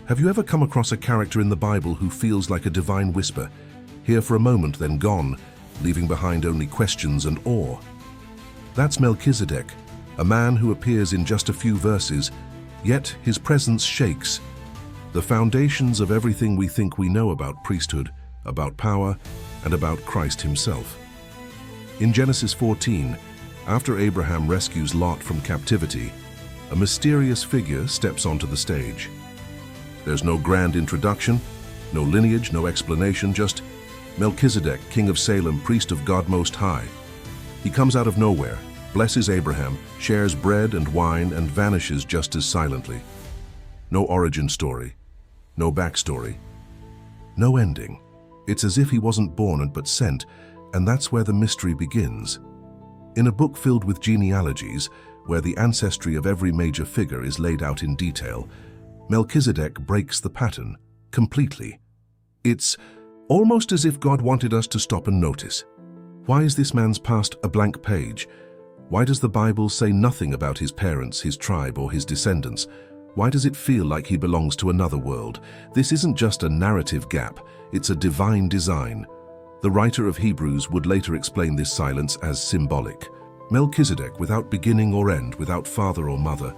Have you ever come across a character in the Bible who feels like a divine whisper, here for a moment then gone, leaving behind only questions and awe? That's Melchizedek, a man who appears in just a few verses, yet his presence shakes the foundations of everything we think we know about priesthood, about power, and about Christ himself. In Genesis 14, after Abraham rescues Lot from captivity, a mysterious figure steps onto the stage. There's no grand introduction, no lineage, no explanation, just Melchizedek, king of Salem, priest of God Most High. He comes out of nowhere, blesses Abraham, shares bread and wine, and vanishes just as silently. No origin story, no backstory, no ending. It's as if he wasn't born but sent, and that's where the mystery begins. In a book filled with genealogies, where the ancestry of every major figure is laid out in detail, Melchizedek breaks the pattern completely. It's almost as if God wanted us to stop and notice. Why is this man's past a blank page? Why does the Bible say nothing about his parents, his tribe, or his descendants? Why does it feel like he belongs to another world? This isn't just a narrative gap, it's a divine design. The writer of Hebrews would later explain this silence as symbolic. Melchizedek, without beginning or end, without father or mother,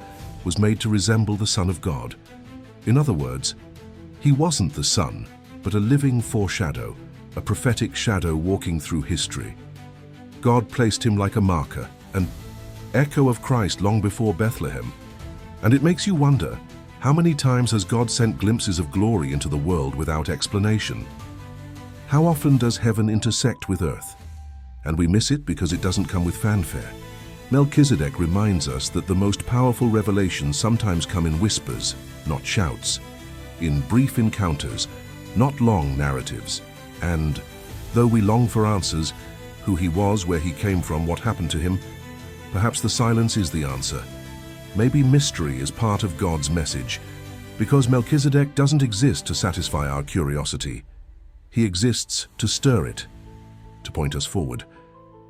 was made to resemble the Son of God. In other words, he wasn't the Son, but a living foreshadow, a prophetic shadow walking through history. God placed him like a marker, an echo of Christ long before Bethlehem. And it makes you wonder, how many times has God sent glimpses of glory into the world without explanation? How often does heaven intersect with earth? And we miss it because it doesn't come with fanfare. Melchizedek reminds us that the most powerful revelations sometimes come in whispers, not shouts, in brief encounters, not long narratives. And, though we long for answers, who he was, where he came from, what happened to him, perhaps the silence is the answer. Maybe mystery is part of God's message, because Melchizedek doesn't exist to satisfy our curiosity. He exists to stir it, to point us forward,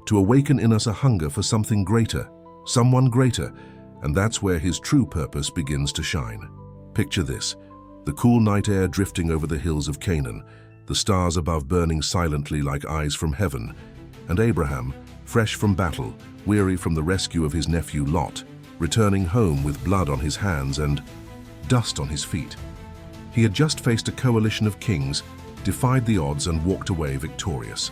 to awaken in us a hunger for something greater, someone greater, and that's where his true purpose begins to shine. Picture this, the cool night air drifting over the hills of Canaan, the stars above burning silently like eyes from heaven, and Abraham, fresh from battle, weary from the rescue of his nephew Lot, returning home with blood on his hands and dust on his feet. He had just faced a coalition of kings, defied the odds, and walked away victorious.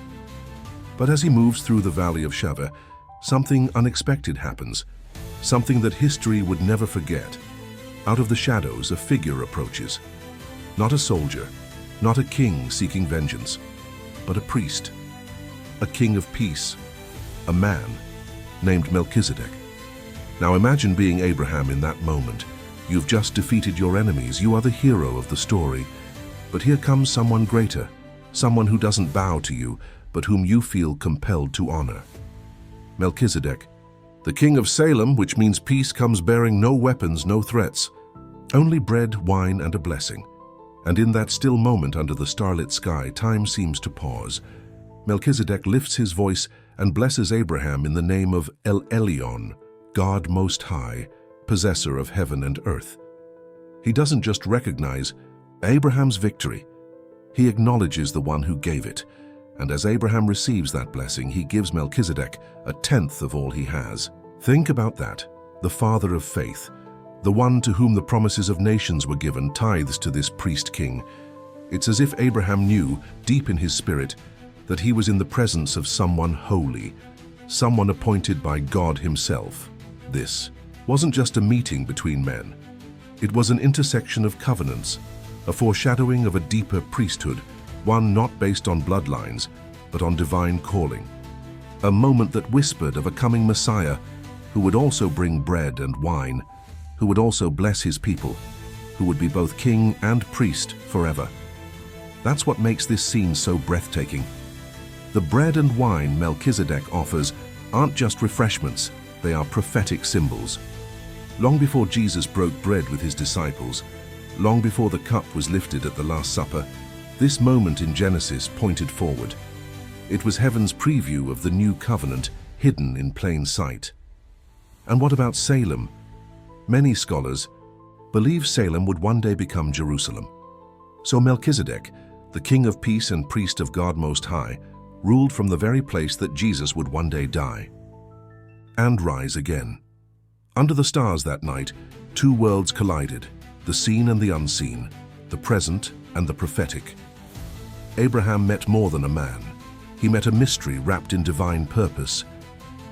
But as he moves through the valley of Shaveh, something unexpected happens, something that history would never forget. Out of the shadows, a figure approaches. Not a soldier, not a king seeking vengeance, but a priest, a king of peace, a man named Melchizedek. Now imagine being Abraham in that moment. You've just defeated your enemies, you are the hero of the story. But here comes someone greater, someone who doesn't bow to you, but whom you feel compelled to honor. Melchizedek, the king of Salem, which means peace, comes bearing no weapons, no threats, only bread, wine, and a blessing. And in that still moment under the starlit sky, time seems to pause. Melchizedek lifts his voice and blesses Abraham in the name of El Elyon, God Most High, possessor of heaven and earth. He doesn't just recognize Abraham's victory, he acknowledges the one who gave it. And as Abraham receives that blessing, he gives Melchizedek a tenth of all he has. Think about that, the father of faith, the one to whom the promises of nations were given, tithes to this priest-king. It's as if Abraham knew, deep in his spirit, that he was in the presence of someone holy, someone appointed by God himself. This wasn't just a meeting between men. It was an intersection of covenants, a foreshadowing of a deeper priesthood, one not based on bloodlines, but on divine calling. A moment that whispered of a coming Messiah who would also bring bread and wine, who would also bless his people, who would be both king and priest forever. That's what makes this scene so breathtaking. The bread and wine Melchizedek offers aren't just refreshments, they are prophetic symbols. Long before Jesus broke bread with his disciples, long before the cup was lifted at the Last Supper, this moment in Genesis pointed forward. It was heaven's preview of the new covenant hidden in plain sight. And what about Salem? Many scholars believed Salem would one day become Jerusalem. So Melchizedek, the king of peace and priest of God Most High, ruled from the very place that Jesus would one day die and rise again. Under the stars that night, two worlds collided, the seen and the unseen, the present and the prophetic. Abraham met more than a man. He met a mystery wrapped in divine purpose.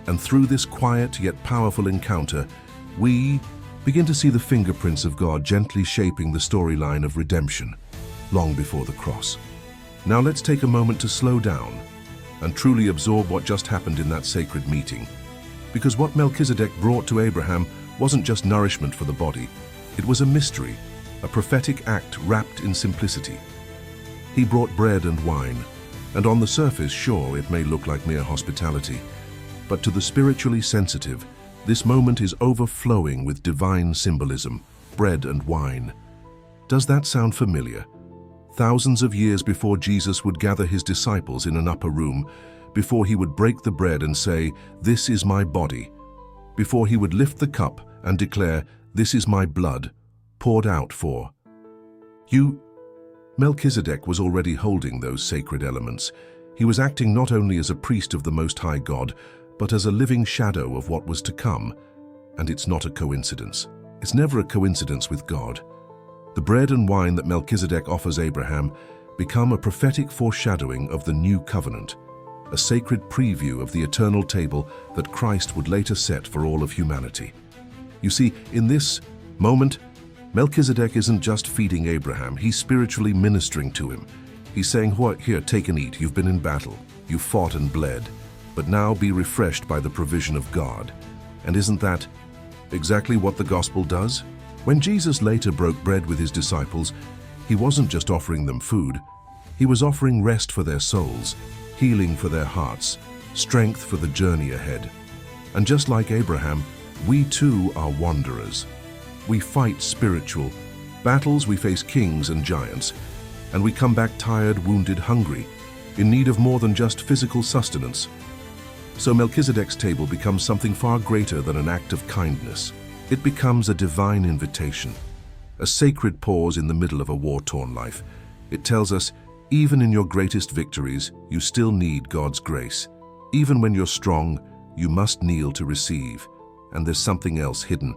And through this quiet yet powerful encounter, we begin to see the fingerprints of God gently shaping the storyline of redemption, long before the cross. Now let's take a moment to slow down and truly absorb what just happened in that sacred meeting. Because what Melchizedek brought to Abraham wasn't just nourishment for the body, it was a mystery, a prophetic act wrapped in simplicity. He brought bread and wine, and on the surface, sure, it may look like mere hospitality, but to the spiritually sensitive, this moment is overflowing with divine symbolism, bread and wine. Does that sound familiar? Thousands of years before Jesus would gather his disciples in an upper room, before he would break the bread and say, "This is my body," before he would lift the cup and declare, "This is my blood, poured out for you." Melchizedek was already holding those sacred elements. He was acting not only as a priest of the Most High God, but as a living shadow of what was to come. And it's not a coincidence. It's never a coincidence with God. The bread and wine that Melchizedek offers Abraham become a prophetic foreshadowing of the new covenant, a sacred preview of the eternal table that Christ would later set for all of humanity. You see, in this moment, Melchizedek isn't just feeding Abraham, he's spiritually ministering to him. He's saying, "Here, take and eat. You've been in battle. You fought and bled. But now be refreshed by the provision of God." And isn't that exactly what the gospel does? When Jesus later broke bread with his disciples, he wasn't just offering them food. He was offering rest for their souls, healing for their hearts, strength for the journey ahead. And just like Abraham, we too are wanderers. We fight spiritual battles, we face kings and giants, and we come back tired, wounded, hungry, in need of more than just physical sustenance. So Melchizedek's table becomes something far greater than an act of kindness. It becomes a divine invitation, a sacred pause in the middle of a war-torn life. It tells us, even in your greatest victories, you still need God's grace. Even when you're strong, you must kneel to receive. And there's something else hidden.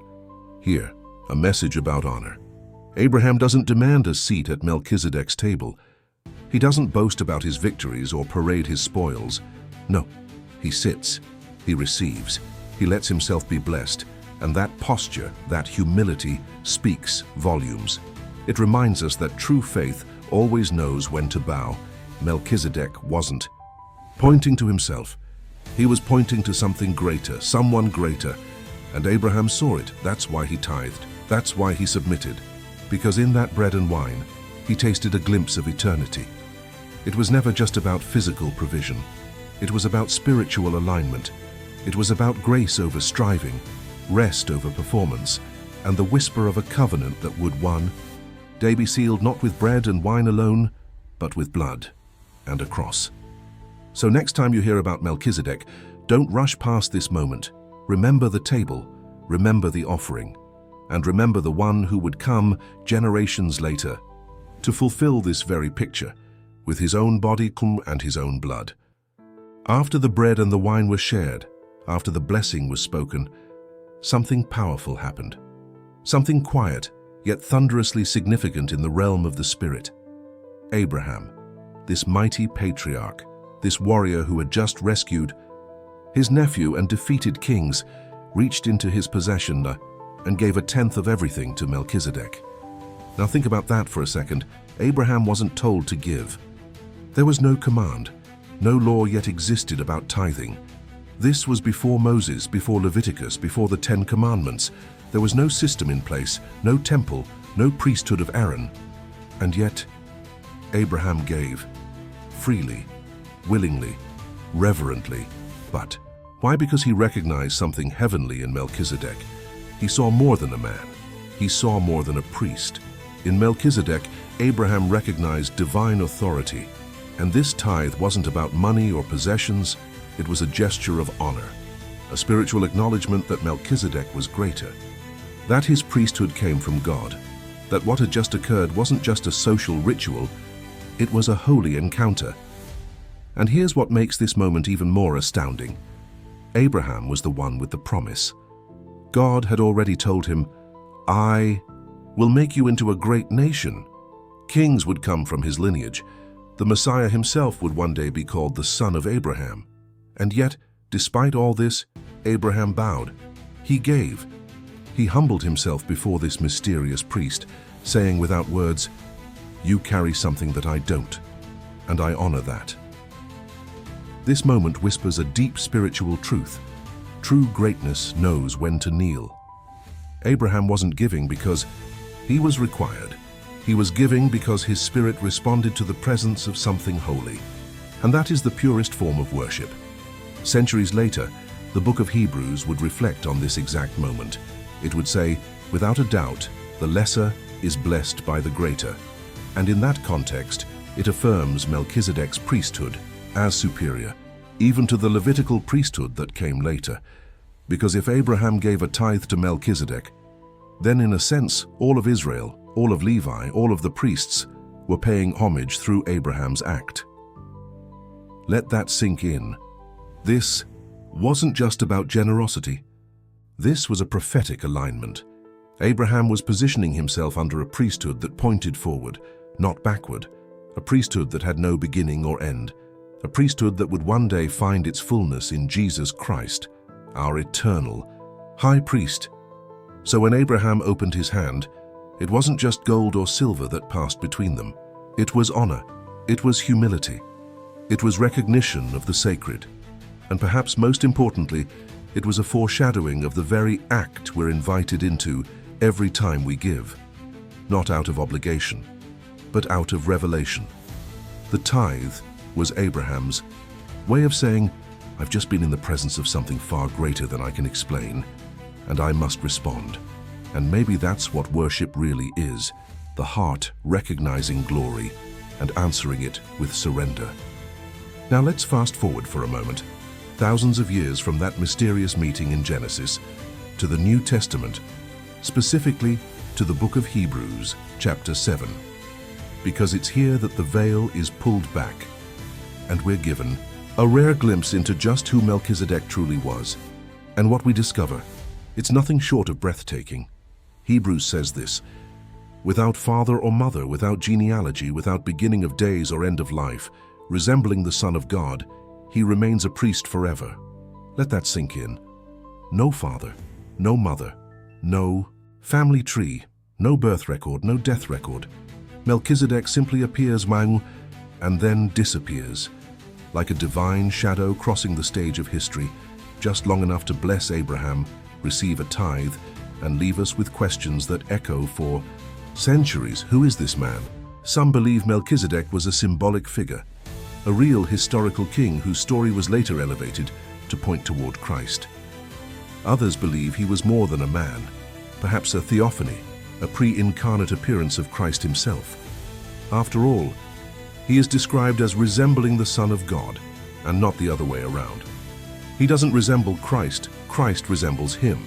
Here, a message about honor. Abraham doesn't demand a seat at Melchizedek's table. He doesn't boast about his victories or parade his spoils. No, he sits, he receives, he lets himself be blessed, and that posture, that humility, speaks volumes. It reminds us that true faith always knows when to bow. Melchizedek wasn't pointing to himself. He was pointing to something greater, someone greater, and Abraham saw it. That's why he tithed. That's why he submitted. Because in that bread and wine, he tasted a glimpse of eternity. It was never just about physical provision. It was about spiritual alignment. It was about grace over striving, rest over performance, and the whisper of a covenant that would one day be sealed not with bread and wine alone, but with blood and a cross. So next time you hear about Melchizedek, don't rush past this moment. Remember the table, remember the offering, and remember the one who would come generations later to fulfill this very picture with his own body and his own blood. After the bread and the wine were shared, after the blessing was spoken, something powerful happened. Something quiet, yet thunderously significant in the realm of the Spirit. Abraham, this mighty patriarch, this warrior who had just rescued his nephew and defeated kings, reached into his possession and gave a tenth of everything to Melchizedek. Now think about that for a second. Abraham wasn't told to give. There was no command. No law yet existed about tithing. This was before Moses, before Leviticus, before the 10 Commandments. There was no system in place, no temple, no priesthood of Aaron. And yet, Abraham gave, freely, willingly, reverently. But why? Because he recognized something heavenly in Melchizedek. He saw more than a man. He saw more than a priest. In Melchizedek, Abraham recognized divine authority. And this tithe wasn't about money or possessions. It was a gesture of honor, a spiritual acknowledgement that Melchizedek was greater. that his priesthood came from God, that what had just occurred wasn't just a social ritual, it was a holy encounter. And here's what makes this moment even more astounding. Abraham was the one with the promise. God had already told him, "I will make you into a great nation." Kings would come from his lineage. The Messiah himself would one day be called the son of Abraham. And yet, despite all this, Abraham bowed. He gave. He humbled himself before this mysterious priest, saying without words, "You carry something that I don't, and I honor that." This moment whispers a deep spiritual truth. True greatness knows when to kneel. Abraham wasn't giving because he was required. He was giving because his spirit responded to the presence of something holy. And that is the purest form of worship. Centuries later, the book of Hebrews would reflect on this exact moment. It would say, without a doubt, the lesser is blessed by the greater. And in that context, it affirms Melchizedek's priesthood as superior, even to the Levitical priesthood that came later. Because if Abraham gave a tithe to Melchizedek, then in a sense, all of Israel, all of Levi, all of the priests were paying homage through Abraham's act. Let that sink in. This wasn't just about generosity. This was a prophetic alignment. Abraham was positioning himself under a priesthood that pointed forward, not backward, a priesthood that had no beginning or end, a priesthood that would one day find its fullness in Jesus Christ, our eternal high priest. So when Abraham opened his hand, it wasn't just gold or silver that passed between them. It was honor. It was humility. It was recognition of the sacred. And perhaps most importantly, it was a foreshadowing of the very act we're invited into every time we give. Not out of obligation, but out of revelation. The tithe was Abraham's way of saying, "I've just been in the presence of something far greater than I can explain, and I must respond." And maybe that's what worship really is, the heart recognizing glory and answering it with surrender. Now let's fast forward for a moment, thousands of years from that mysterious meeting in Genesis to the New Testament, specifically to the book of Hebrews, chapter 7. Because it's here that the veil is pulled back, and we're given a rare glimpse into just who Melchizedek truly was. And what we discover, it's nothing short of breathtaking. Hebrews says this, "Without father or mother, without genealogy, without beginning of days or end of life, resembling the Son of God, he remains a priest forever." Let that sink in. No father, no mother, no family tree, no birth record, no death record. Melchizedek simply appears and then disappears, like a divine shadow crossing the stage of history, just long enough to bless Abraham, receive a tithe, and leave us with questions that echo for centuries. Who is this man? Some believe Melchizedek was a symbolic figure, a real historical king whose story was later elevated to point toward Christ. Others believe he was more than a man, perhaps a theophany, a pre-incarnate appearance of Christ himself. After all, he is described as resembling the Son of God, and not the other way around. He doesn't resemble Christ, Christ resembles him.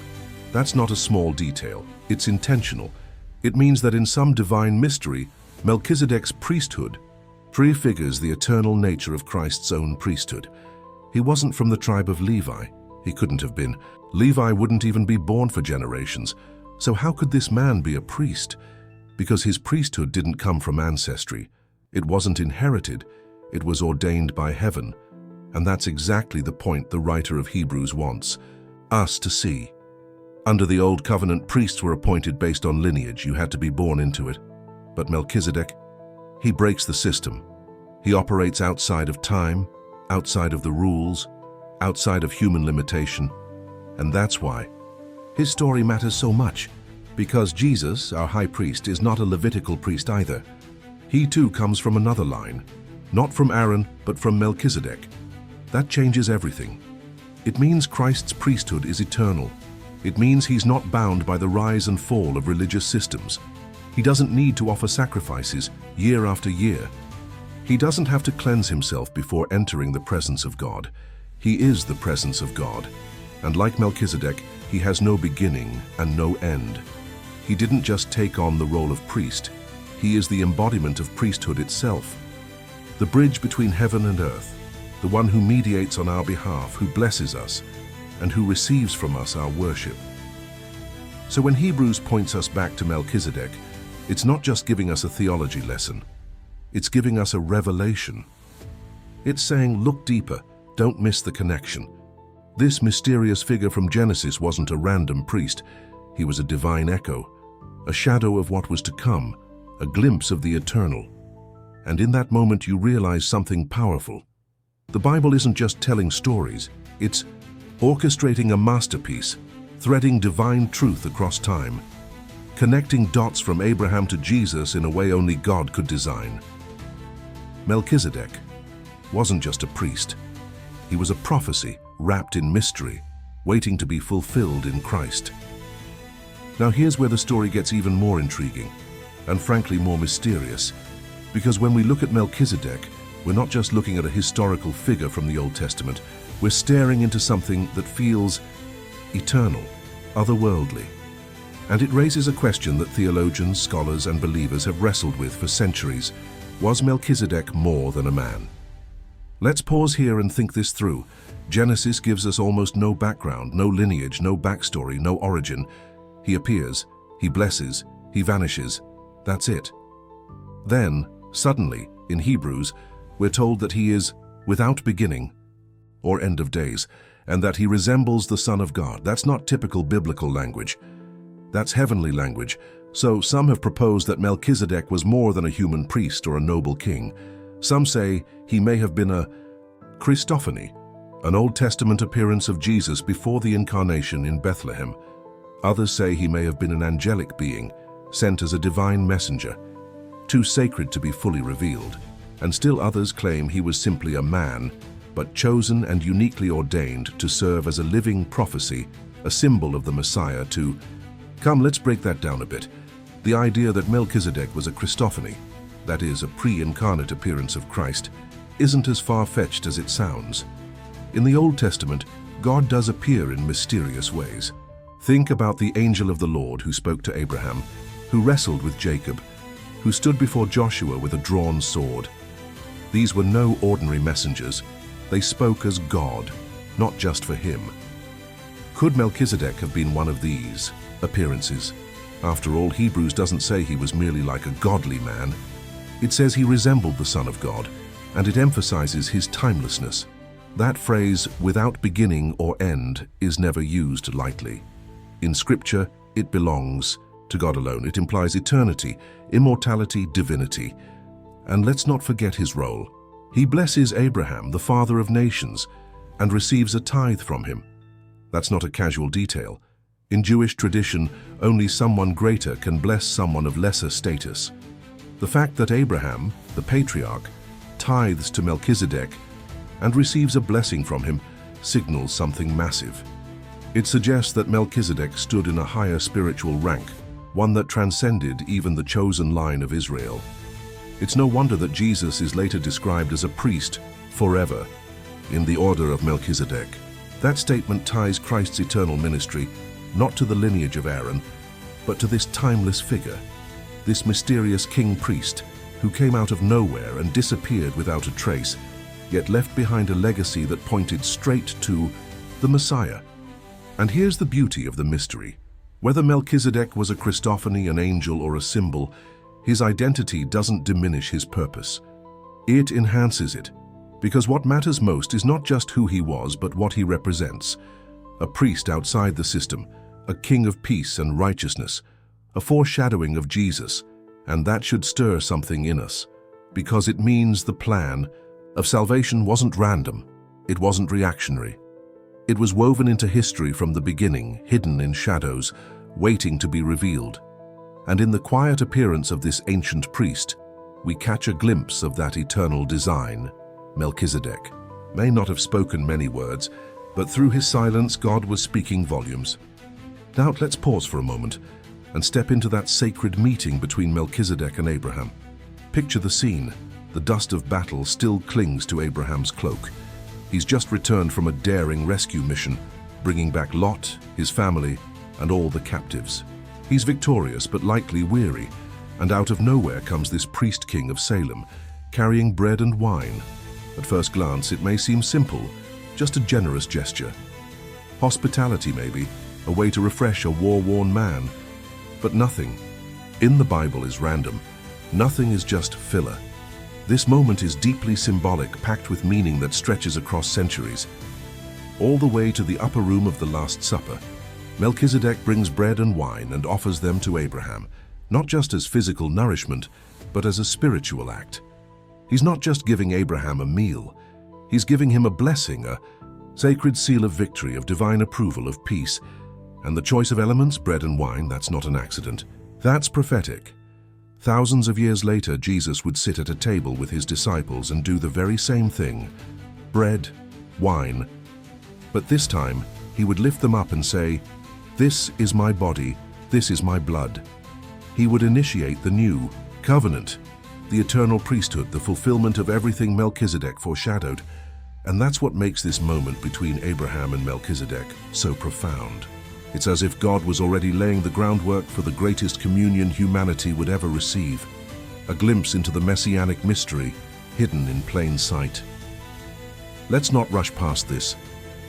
That's not a small detail, it's intentional. It means that in some divine mystery, Melchizedek's priesthood prefigures the eternal nature of Christ's own priesthood. He wasn't from the tribe of Levi. He couldn't have been. Levi wouldn't even be born for generations. So how could this man be a priest? Because his priesthood didn't come from ancestry. It wasn't inherited. It was ordained by heaven. And that's exactly the point the writer of Hebrews wants us to see. Under the Old Covenant, priests were appointed based on lineage. You had to be born into it. But Melchizedek, he breaks the system. He operates outside of time, outside of the rules, outside of human limitation. And that's why his story matters so much. Because Jesus, our high priest, is not a Levitical priest either. He too comes from another line, not from Aaron, but from Melchizedek. That changes everything. It means Christ's priesthood is eternal. It means he's not bound by the rise and fall of religious systems. He doesn't need to offer sacrifices year after year. He doesn't have to cleanse himself before entering the presence of God. He is the presence of God. And like Melchizedek, He has no beginning and no end. He didn't just take on the role of priest. He is the embodiment of priesthood itself. The bridge between heaven and earth, the one who mediates on our behalf, who blesses us, and who receives from us our worship. So when Hebrews points us back to Melchizedek, it's not just giving us a theology lesson. It's giving us a revelation. It's saying, look deeper, don't miss the connection. This mysterious figure from Genesis wasn't a random priest. He was a divine echo, a shadow of what was to come, a glimpse of the eternal. And in that moment you realize something powerful. The Bible isn't just telling stories, it's orchestrating a masterpiece, threading divine truth across time, connecting dots from Abraham to Jesus in a way only God could design. Melchizedek wasn't just a priest. He was a prophecy wrapped in mystery, waiting to be fulfilled in Christ. Now here's where the story gets even more intriguing, and frankly more mysterious, because when we look at Melchizedek, we're not just looking at a historical figure from the Old Testament, we're staring into something that feels eternal, otherworldly. And it raises a question that theologians, scholars, and believers have wrestled with for centuries. Was Melchizedek more than a man? Let's pause here and think this through. Genesis gives us almost no background, no lineage, no backstory, no origin. He appears, he blesses, he vanishes. That's it. Then, suddenly, in Hebrews, we're told that he is without beginning or end of days, and that he resembles the Son of God. That's not typical biblical language. That's heavenly language. So some have proposed that Melchizedek was more than a human priest or a noble king. Some say he may have been a Christophany, an Old Testament appearance of Jesus before the incarnation in Bethlehem. Others say he may have been an angelic being, sent as a divine messenger, too sacred to be fully revealed. And still others claim he was simply a man, but chosen and uniquely ordained to serve as a living prophecy, a symbol of the Messiah to... Come, let's break that down a bit. The idea that Melchizedek was a Christophany, that is, a pre-incarnate appearance of Christ, isn't as far-fetched as it sounds. In the Old Testament, God does appear in mysterious ways. Think about the angel of the Lord who spoke to Abraham, who wrestled with Jacob, who stood before Joshua with a drawn sword. These were no ordinary messengers. They spoke as God, not just for him. Could Melchizedek have been one of these appearances? After all, Hebrews doesn't say he was merely like a godly man. It says he resembled the Son of God, and it emphasizes his timelessness. That phrase, without beginning or end, is never used lightly. In Scripture, it belongs to God alone. It implies eternity, immortality, divinity. And let's not forget his role. He blesses Abraham, the father of nations, and receives a tithe from him. That's not a casual detail. In Jewish tradition, only someone greater can bless someone of lesser status. The fact that Abraham, the patriarch, tithes to Melchizedek and receives a blessing from him signals something massive. It suggests that Melchizedek stood in a higher spiritual rank, one that transcended even the chosen line of Israel. It's no wonder that Jesus is later described as a priest forever, in the order of Melchizedek. That statement ties Christ's eternal ministry not to the lineage of Aaron, but to this timeless figure, this mysterious king-priest who came out of nowhere and disappeared without a trace, yet left behind a legacy that pointed straight to the Messiah. And here's the beauty of the mystery. Whether Melchizedek was a Christophany, an angel, or a symbol, his identity doesn't diminish his purpose. It enhances it, because what matters most is not just who he was, but what he represents. A priest outside the system, a king of peace and righteousness, a foreshadowing of Jesus, and that should stir something in us, because it means the plan of salvation wasn't random, it wasn't reactionary. It was woven into history from the beginning, hidden in shadows, waiting to be revealed. And in the quiet appearance of this ancient priest, we catch a glimpse of that eternal design. Melchizedek may not have spoken many words, but through his silence, God was speaking volumes. Now let's pause for a moment and step into that sacred meeting between Melchizedek and Abraham. Picture the scene. The dust of battle still clings to Abraham's cloak. He's just returned from a daring rescue mission, bringing back Lot, his family, and all the captives. He's victorious but likely weary, and out of nowhere comes this priest-king of Salem, carrying bread and wine. At first glance, it may seem simple, just a generous gesture. Hospitality, maybe, a way to refresh a war-worn man. But nothing in the Bible is random. Nothing is just filler. This moment is deeply symbolic, packed with meaning that stretches across centuries. All the way to the upper room of the Last Supper, Melchizedek brings bread and wine and offers them to Abraham, not just as physical nourishment, but as a spiritual act. He's not just giving Abraham a meal, he's giving him a blessing, a sacred seal of victory, of divine approval, of peace. And the choice of elements, bread and wine, that's not an accident. That's prophetic. Thousands of years later, Jesus would sit at a table with his disciples and do the very same thing. Bread, wine. But this time, he would lift them up and say, "This is my body, this is my blood." He would initiate the new covenant, the eternal priesthood, the fulfillment of everything Melchizedek foreshadowed. And that's what makes this moment between Abraham and Melchizedek so profound. It's as if God was already laying the groundwork for the greatest communion humanity would ever receive, a glimpse into the messianic mystery hidden in plain sight. Let's not rush past this.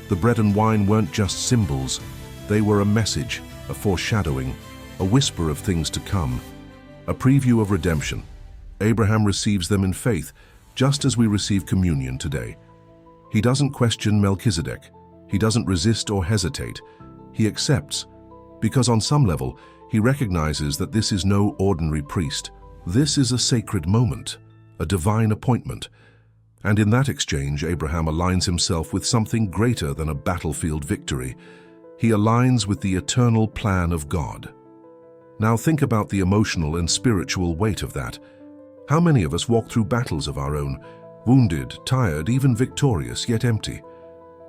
The bread and wine weren't just symbols, they were a message, a foreshadowing, a whisper of things to come, a preview of redemption. Abraham receives them in faith, just as we receive communion today. He doesn't question Melchizedek. He doesn't resist or hesitate. He accepts, because on some level, he recognizes that this is no ordinary priest. This is a sacred moment, a divine appointment. And in that exchange, Abraham aligns himself with something greater than a battlefield victory. He aligns with the eternal plan of God. Now think about the emotional and spiritual weight of that. How many of us walk through battles of our own, wounded, tired, even victorious, yet empty?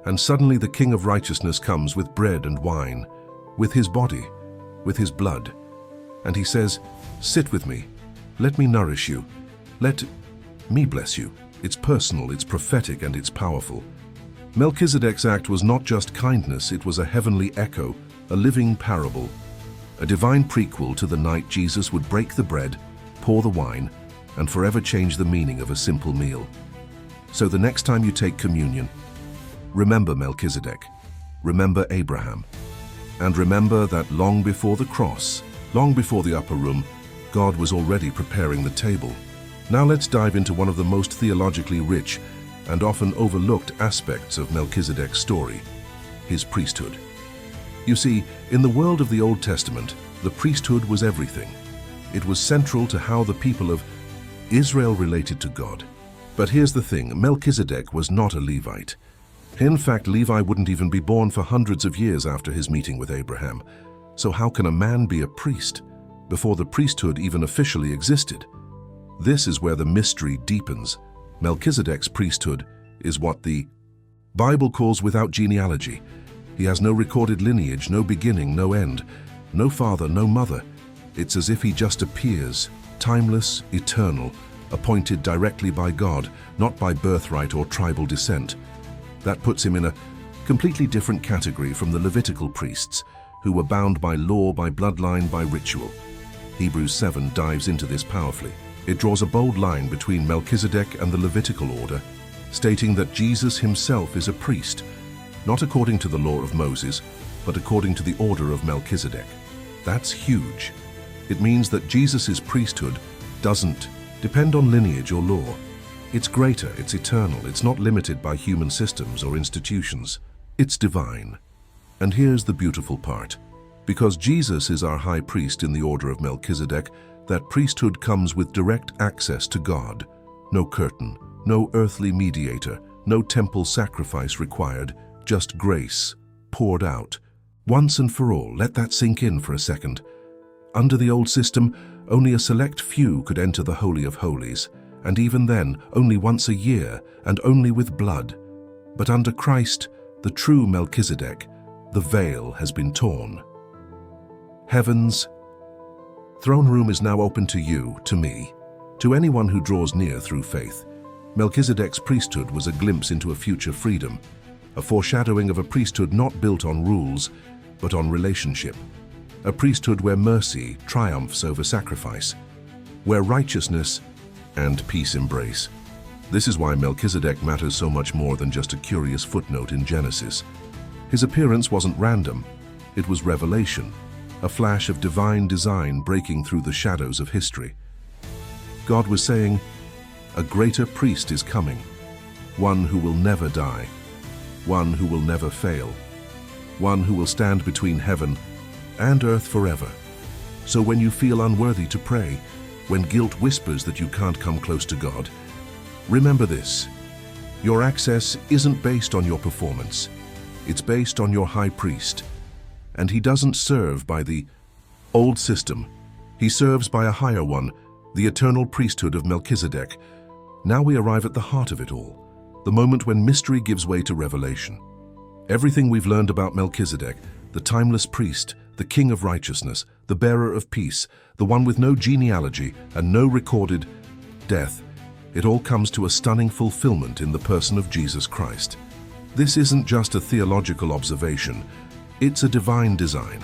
And suddenly the King of Righteousness comes with bread and wine, with his body, with his blood. And he says, "Sit with me, let me nourish you, let me bless you." It's personal, it's prophetic, and it's powerful. Melchizedek's act was not just kindness, it was a heavenly echo, a living parable, a divine prequel to the night Jesus would break the bread, pour the wine, and forever change the meaning of a simple meal. So the next time you take communion, remember Melchizedek, remember Abraham, and remember that long before the cross, long before the upper room, God was already preparing the table. Now let's dive into one of the most theologically rich and often overlooked aspects of Melchizedek's story, his priesthood. You see, in the world of the Old Testament, the priesthood was everything. It was central to how the people of Israel related to God. But here's the thing, Melchizedek was not a Levite. In fact, Levi wouldn't even be born for hundreds of years after his meeting with Abraham. So how can a man be a priest before the priesthood even officially existed? This is where the mystery deepens. Melchizedek's priesthood is what the Bible calls without genealogy. He has no recorded lineage, no beginning, no end, no father, no mother. It's as if he just appears, timeless, eternal, appointed directly by God, not by birthright or tribal descent. That puts him in a completely different category from the Levitical priests, who were bound by law, by bloodline, by ritual. Hebrews 7 dives into this powerfully. It draws a bold line between Melchizedek and the Levitical order, stating that Jesus himself is a priest, not according to the law of Moses, but according to the order of Melchizedek. That's huge. It means that Jesus' priesthood doesn't depend on lineage or law. It's greater, it's eternal, it's not limited by human systems or institutions. It's divine. And here's the beautiful part. Because Jesus is our high priest in the order of Melchizedek, that priesthood comes with direct access to God. No curtain, no earthly mediator, no temple sacrifice required, just grace poured out. Once and for all, let that sink in for a second. Under the old system, only a select few could enter the Holy of Holies, and even then, only once a year, and only with blood. But under Christ, the true Melchizedek, the veil has been torn. Heaven's throne room is now open to you, to me, to anyone who draws near through faith. Melchizedek's priesthood was a glimpse into a future freedom, a foreshadowing of a priesthood not built on rules, but on relationship. A priesthood where mercy triumphs over sacrifice, where righteousness and peace embrace. This is why Melchizedek matters so much more than just a curious footnote in Genesis. His appearance wasn't random, it was revelation, a flash of divine design breaking through the shadows of history. God was saying, a greater priest is coming, one who will never die, one who will never fail, one who will stand between heaven and earth forever. So when you feel unworthy to pray, when guilt whispers that you can't come close to God, remember this: your access isn't based on your performance, it's based on your high priest. And he doesn't serve by the old system, he serves by a higher one, the eternal priesthood of Melchizedek. Now we arrive at the heart of it all, the moment when mystery gives way to revelation. Everything we've learned about Melchizedek, the timeless priest, the king of righteousness, the bearer of peace, the one with no genealogy and no recorded death, it all comes to a stunning fulfillment in the person of Jesus Christ. This isn't just a theological observation, it's a divine design.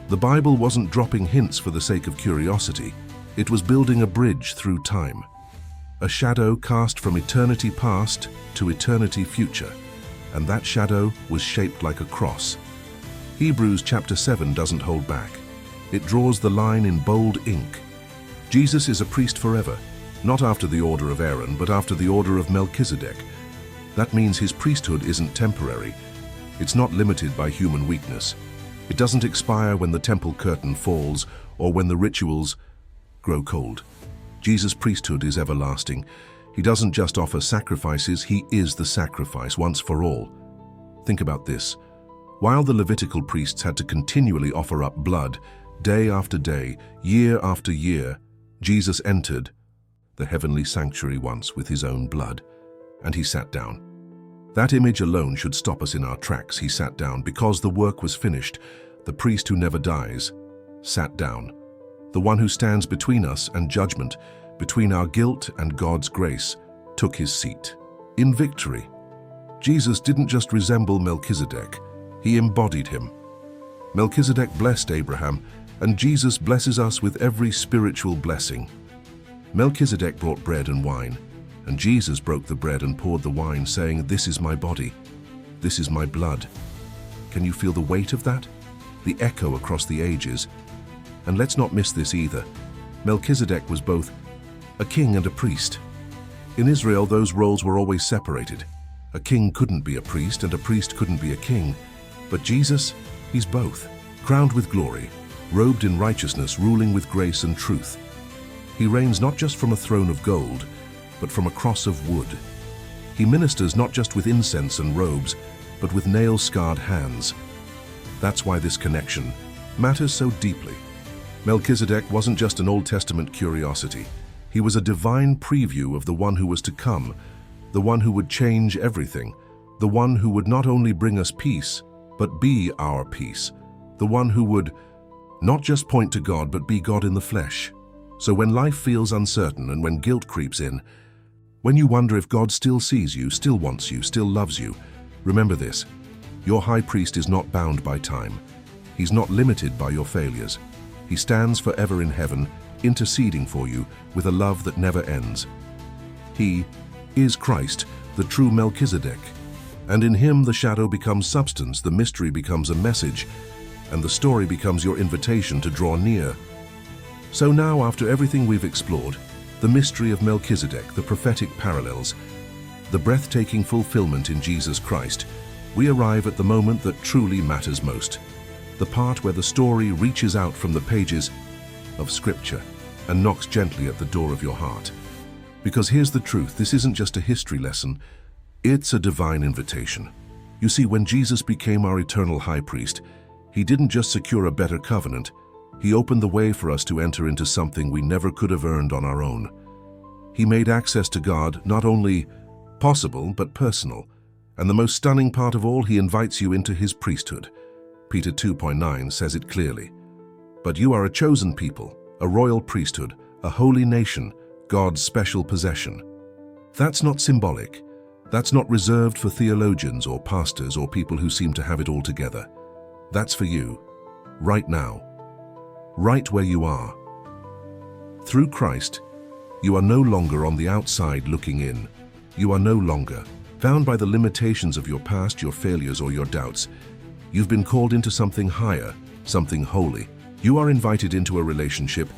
The Bible wasn't dropping hints for the sake of curiosity, it was building a bridge through time. A shadow cast from eternity past to eternity future, and that shadow was shaped like a cross. Hebrews chapter 7 doesn't hold back. It draws the line in bold ink. Jesus is a priest forever, not after the order of Aaron, but after the order of Melchizedek. That means his priesthood isn't temporary. It's not limited by human weakness. It doesn't expire when the temple curtain falls or when the rituals grow cold. Jesus' priesthood is everlasting. He doesn't just offer sacrifices, he is the sacrifice once for all. Think about this. While the Levitical priests had to continually offer up blood, day after day, year after year, Jesus entered the heavenly sanctuary once with his own blood, and he sat down. That image alone should stop us in our tracks. He sat down because the work was finished. The priest who never dies sat down. The one who stands between us and judgment, between our guilt and God's grace, took his seat. In victory, Jesus didn't just resemble Melchizedek, he embodied him. Melchizedek blessed Abraham, and Jesus blesses us with every spiritual blessing. Melchizedek brought bread and wine, and Jesus broke the bread and poured the wine, saying, "This is my body, this is my blood." Can you feel the weight of that? The echo across the ages. And let's not miss this either. Melchizedek was both a king and a priest. In Israel, those roles were always separated. A king couldn't be a priest, and a priest couldn't be a king. But Jesus, he's both, crowned with glory, robed in righteousness, ruling with grace and truth. He reigns not just from a throne of gold, but from a cross of wood. He ministers not just with incense and robes, but with nail-scarred hands. That's why this connection matters so deeply. Melchizedek wasn't just an Old Testament curiosity. He was a divine preview of the one who was to come, the one who would change everything, the one who would not only bring us peace, but be our peace, the one who would not just point to God, but be God in the flesh. So when life feels uncertain and when guilt creeps in, when you wonder if God still sees you, still wants you, still loves you, remember this: your high priest is not bound by time. He's not limited by your failures. He stands forever in heaven, interceding for you with a love that never ends. He is Christ, the true Melchizedek. And in him the shadow becomes substance, the mystery becomes a message, and the story becomes your invitation to draw near. So now, after everything we've explored, the mystery of Melchizedek, the prophetic parallels, the breathtaking fulfillment in Jesus Christ, we arrive at the moment that truly matters most, the part where the story reaches out from the pages of Scripture and knocks gently at the door of your heart. Because here's the truth, this isn't just a history lesson, it's a divine invitation. You see, when Jesus became our eternal high priest, he didn't just secure a better covenant, he opened the way for us to enter into something we never could have earned on our own. He made access to God not only possible, but personal. And the most stunning part of all, he invites you into his priesthood. Peter 2:9 says it clearly. But you are a chosen people, a royal priesthood, a holy nation, God's special possession. That's not symbolic. That's not reserved for theologians or pastors or people who seem to have it all together. That's for you, right now, right where you are. Through Christ, you are no longer on the outside looking in. You are no longer bound by the limitations of your past, your failures, or your doubts. You've been called into something higher, something holy. You are invited into a relationship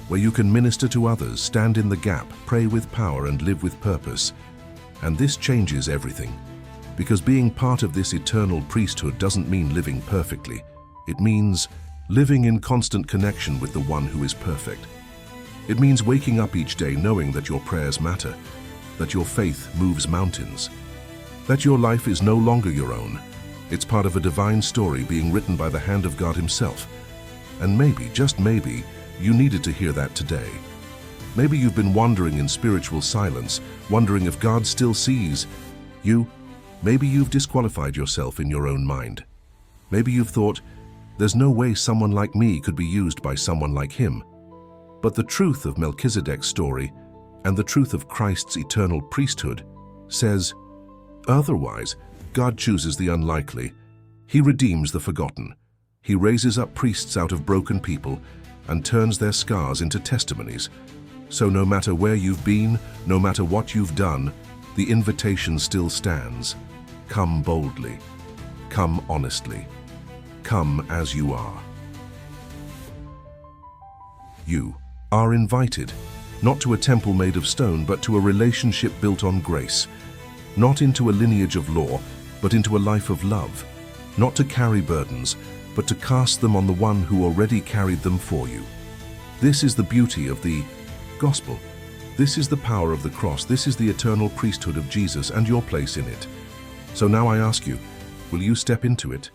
where you can minister to others, stand in the gap, pray with power, and live with purpose. And this changes everything, because being part of this eternal priesthood doesn't mean living perfectly. It means living in constant connection with the one who is perfect. It means waking up each day knowing that your prayers matter, that your faith moves mountains, that your life is no longer your own. It's part of a divine story being written by the hand of God himself. And maybe, just maybe, you needed to hear that today. Maybe you've been wandering in spiritual silence, wondering if God still sees you. Maybe you've disqualified yourself in your own mind. Maybe you've thought, there's no way someone like me could be used by someone like him. But the truth of Melchizedek's story and the truth of Christ's eternal priesthood says, otherwise, God chooses the unlikely. He redeems the forgotten. He raises up priests out of broken people and turns their scars into testimonies. So no matter where you've been, no matter what you've done, the invitation still stands. Come boldly. Come honestly. Come as you are. You are invited, not to a temple made of stone, but to a relationship built on grace. Not into a lineage of law, but into a life of love. Not to carry burdens, but to cast them on the one who already carried them for you. This is the beauty of the gospel. This is the power of the cross. This is the eternal priesthood of Jesus and your place in it. So now I ask you, will you step into it?